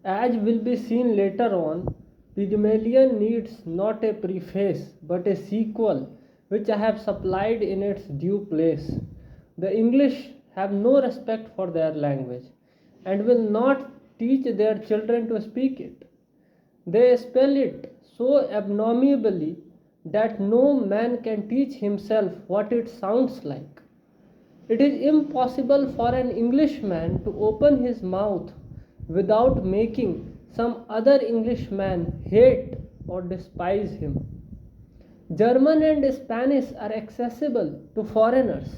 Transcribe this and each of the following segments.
As will be seen later on, Pygmalion needs not a preface but a sequel which I have supplied in its due place. The English have no respect for their language and will not teach their children to speak it. They spell it so abominably that no man can teach himself what it sounds like. It is impossible for an Englishman to open his mouth without making some other Englishman hate or despise him. German and Spanish are accessible to foreigners.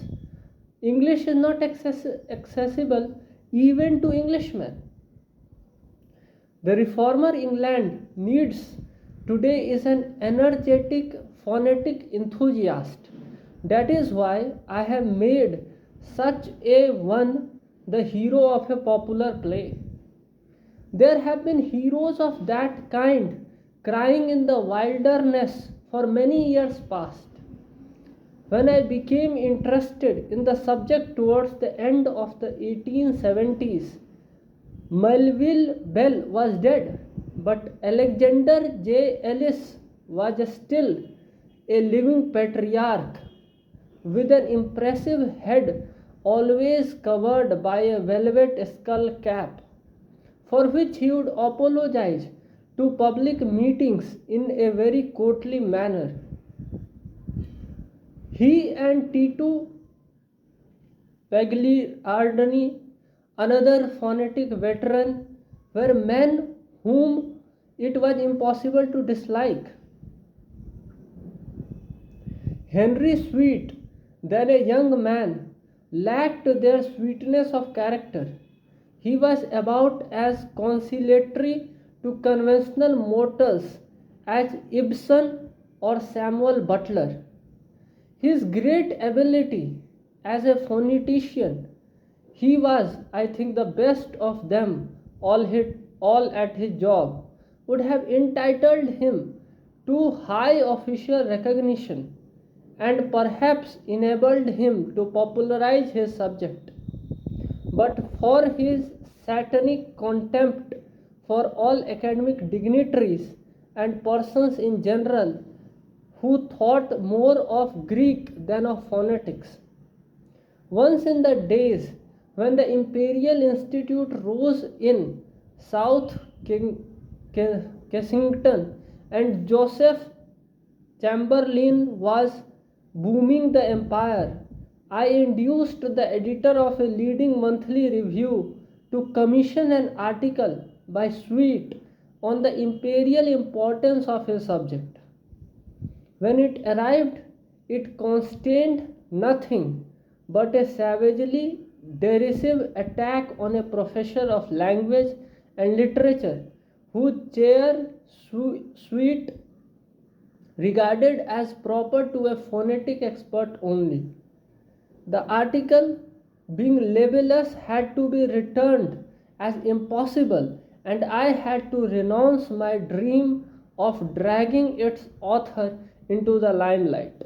English is not accessible even to Englishmen. The reformer England needs today is an energetic phonetic enthusiast. That is why I have made such a one the hero of a popular play. There have been heroes of that kind crying in the wilderness for many years past. When I became interested in the subject towards the end of the 1870s, Melville Bell was dead, but Alexander J. Ellis was still a living patriarch with an impressive head always covered by a velvet skull cap, for which he would apologize to public meetings in a very courtly manner. He and Tito Pagliardini, another phonetic veteran, were men whom it was impossible to dislike. Henry Sweet, then a young man, lacked their sweetness of character. He was about as conciliatory to conventional mortals as Ibsen or Samuel Butler. His great ability as a phonetician, he was, I think, the best of them all at his job, would have entitled him to high official recognition and perhaps enabled him to popularize his subject. But for his satanic contempt for all academic dignitaries and persons in general who thought more of Greek than of phonetics. Once in the days when the Imperial Institute rose in South Kensington and Joseph Chamberlain was booming the empire, I induced the editor of a leading monthly review to commission an article by Sweet on the imperial importance of his subject. When it arrived, it contained nothing but a savagely derisive attack on a professor of language and literature whose chair Sweet regarded as proper to a phonetic expert only. The article, being libellous, had to be returned as impossible, and I had to renounce my dream of dragging its author into the limelight.